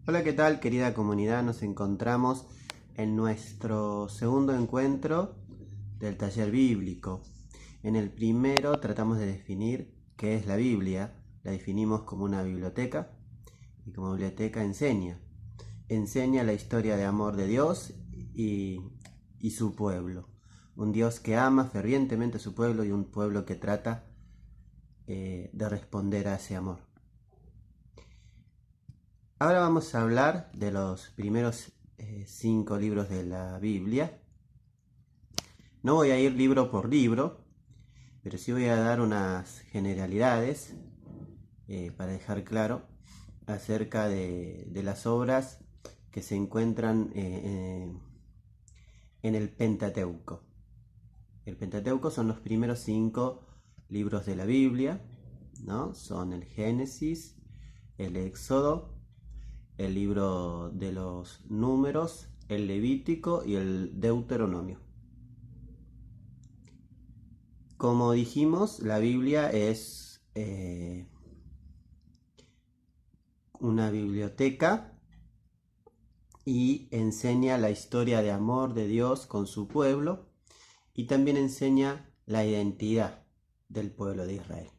Hola, ¿qué tal, querida comunidad? Nos encontramos en nuestro segundo encuentro del taller bíblico. En el primero tratamos de definir qué es la Biblia. La definimos como una biblioteca y como biblioteca enseña la historia de amor de Dios y su pueblo. Un Dios que ama fervientemente a su pueblo y un pueblo que trata de responder a ese amor. Ahora vamos a hablar de los primeros 5 libros de la Biblia. No voy a ir libro por libro, pero sí voy a dar unas generalidades para dejar claro acerca de las obras que se encuentran en el Pentateuco. El Pentateuco son los primeros 5 libros de la Biblia, ¿no? Son el Génesis, el Éxodo, el libro de los Números, el Levítico y el Deuteronomio. Como dijimos, la Biblia es una biblioteca y enseña la historia de amor de Dios con su pueblo y también enseña la identidad del pueblo de Israel.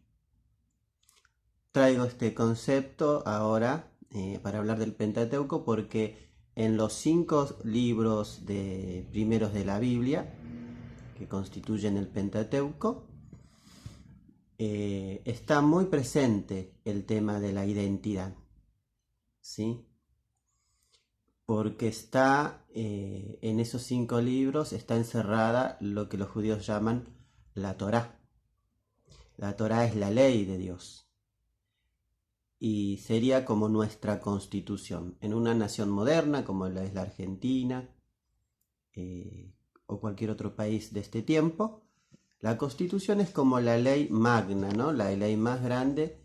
Traigo este concepto ahora para hablar del Pentateuco porque en los 5 libros primeros de la Biblia, que constituyen el Pentateuco, está muy presente el tema de la identidad, ¿sí? Porque está en esos 5 libros está encerrada lo que los judíos llaman la Torá. La Torá es la ley de Dios y sería como nuestra constitución. En una nación moderna como la es la Argentina o cualquier otro país de este tiempo, la constitución es como la ley magna, ¿no? La ley más grande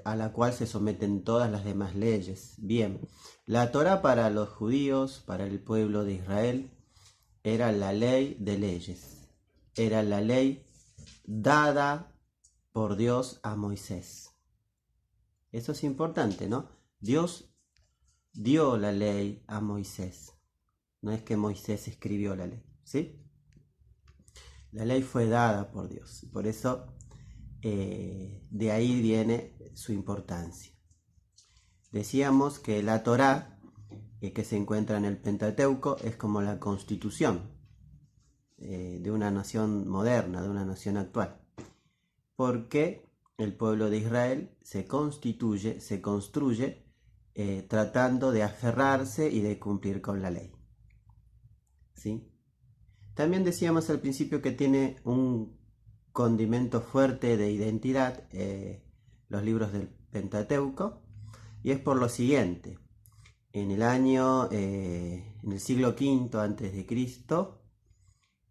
a la cual se someten todas las demás leyes. Bien, la Torá para los judíos, para el pueblo de Israel, era la ley de leyes, era la ley dada por Dios a Moisés. Eso es importante, ¿no? Dios dio la ley a Moisés, no es que Moisés escribió la ley, ¿sí? La ley fue dada por Dios, por eso de ahí viene su importancia. Decíamos que la Torá, que se encuentra en el Pentateuco, es como la constitución de una nación moderna, de una nación actual. Porque el pueblo de Israel se constituye, se construye tratando de aferrarse y de cumplir con la ley. ¿Sí? También decíamos al principio que tiene un condimento fuerte de identidad los libros del Pentateuco, y es por lo siguiente. En el siglo V antes de Cristo,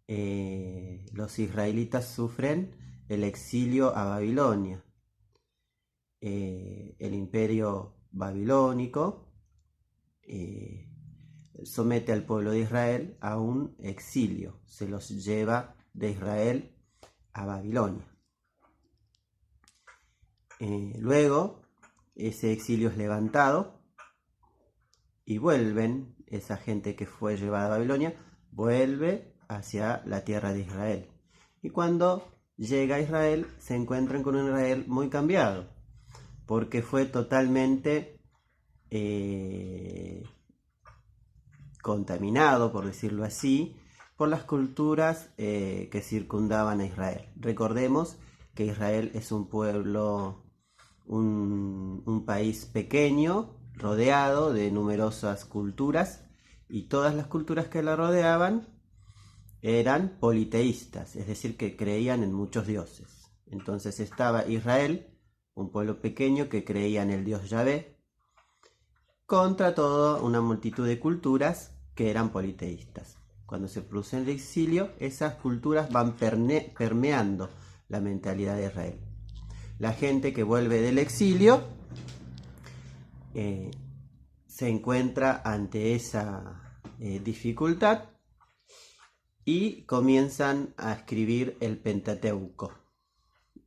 los israelitas sufren el exilio a Babilonia. El imperio babilónico somete al pueblo de Israel a un exilio, se los lleva de Israel a Babilonia. Luego, ese exilio es levantado y vuelven, esa gente que fue llevada a Babilonia, vuelve hacia la tierra de Israel. Y cuando llega a Israel, se encuentran con un Israel muy cambiado, porque fue totalmente contaminado, por decirlo así, por las culturas que circundaban a Israel. Recordemos que Israel es un pueblo, un país pequeño, rodeado de numerosas culturas, y todas las culturas que la rodeaban eran politeístas, es decir, que creían en muchos dioses. Entonces estaba Israel, un pueblo pequeño que creía en el dios Yahvé, contra toda una multitud de culturas que eran politeístas. Cuando se produce el exilio, esas culturas van permeando la mentalidad de Israel. La gente que vuelve del exilio se encuentra ante esa dificultad y comienzan a escribir el Pentateuco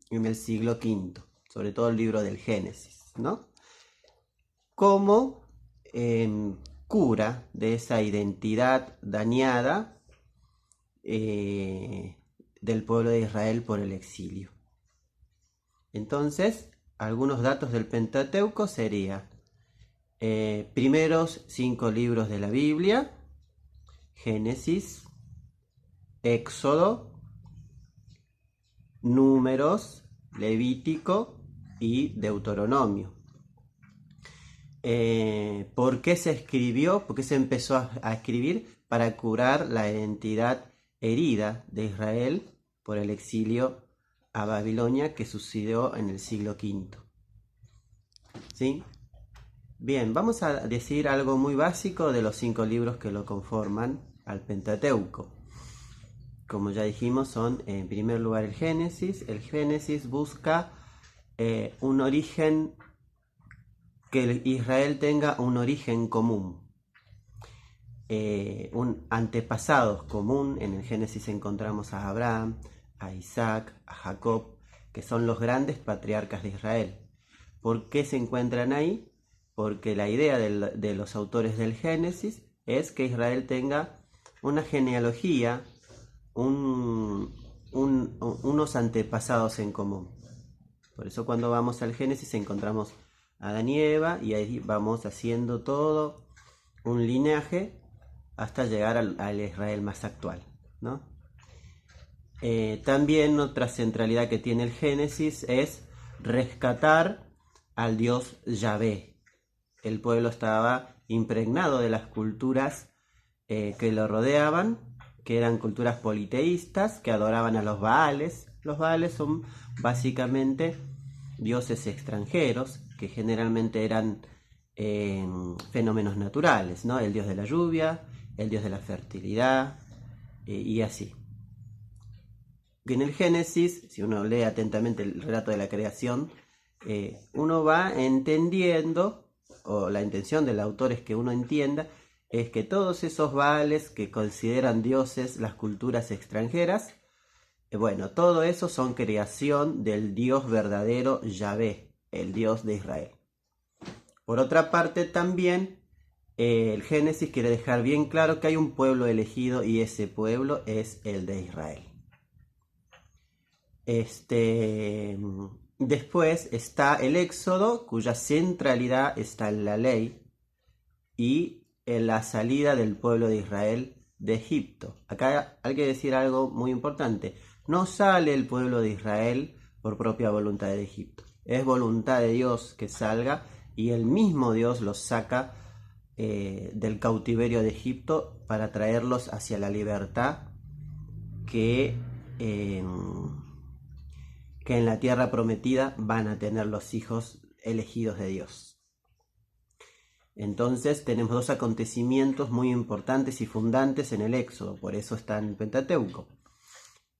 en el siglo V, sobre todo el libro del Génesis, ¿no? Como cura de esa identidad dañada del pueblo de Israel por el exilio. Entonces, algunos datos del Pentateuco sería primeros 5 libros de la Biblia: Génesis, Éxodo, Números, Levítico y Deuteronomio. ¿Por qué se escribió? ¿Por qué se empezó a escribir? Para curar la identidad herida de Israel por el exilio a Babilonia que sucedió en el siglo V. ¿Sí? Bien, vamos a decir algo muy básico de los 5 libros que lo conforman al Pentateuco. Como ya dijimos, son en primer lugar el Génesis. El Génesis busca un origen, que Israel tenga un origen común, un antepasado común. En el Génesis encontramos a Abraham, a Isaac, a Jacob, que son los grandes patriarcas de Israel. ¿Por qué se encuentran ahí? Porque la idea de los autores del Génesis es que Israel tenga una genealogía, unos antepasados en común. Por eso cuando vamos al Génesis encontramos a Adán y Eva, y ahí vamos haciendo todo un linaje hasta llegar al Israel más actual, ¿no? También otra centralidad que tiene el Génesis es rescatar al Dios Yahvé. El pueblo estaba impregnado de las culturas que lo rodeaban, que eran culturas politeístas, que adoraban a los Baales. Los Baales son básicamente dioses extranjeros, que generalmente eran fenómenos naturales, ¿no? El dios de la lluvia, el dios de la fertilidad, y así. En el Génesis, si uno lee atentamente el relato de la creación, uno va entendiendo, o la intención del autor es que uno entienda, es que todos esos Baales que consideran dioses las culturas extranjeras, bueno, todo eso son creación del Dios verdadero Yahvé, el Dios de Israel. Por otra parte, también el Génesis quiere dejar bien claro que hay un pueblo elegido, y ese pueblo es el de Israel. Después está el Éxodo, cuya centralidad está en la ley y en la salida del pueblo de Israel de Egipto. Acá hay que decir algo muy importante: no sale el pueblo de Israel por propia voluntad de Egipto, es voluntad de Dios que salga, y el mismo Dios los saca del cautiverio de Egipto para traerlos hacia la libertad que en la tierra prometida van a tener los hijos elegidos de Dios. Entonces tenemos 2 acontecimientos muy importantes y fundantes en el Éxodo, por eso está en el Pentateuco.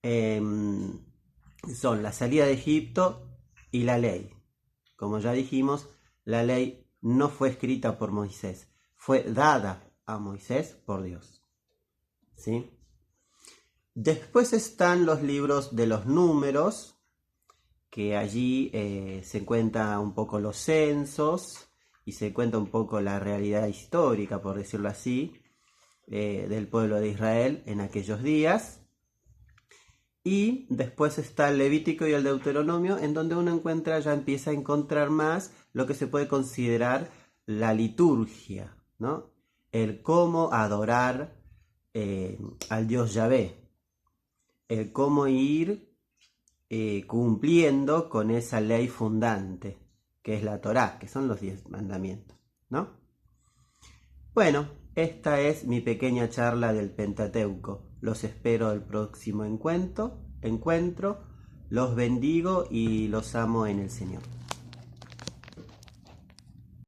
Son la salida de Egipto y la ley. Como ya dijimos, la ley no fue escrita por Moisés, fue dada a Moisés por Dios. ¿Sí? Después están los libros de los números, que allí se cuenta un poco los censos y se cuenta un poco la realidad histórica, por decirlo así, del pueblo de Israel en aquellos días. Y después está el Levítico y el Deuteronomio, en donde uno empieza a encontrar más lo que se puede considerar la liturgia, ¿no? El cómo adorar al Dios Yahvé, el cómo ir cumpliendo con esa ley fundante, que es la Torá, que son los 10 mandamientos, ¿no? Bueno, esta es mi pequeña charla del Pentateuco. Los espero el próximo encuentro. Los bendigo y los amo en el Señor.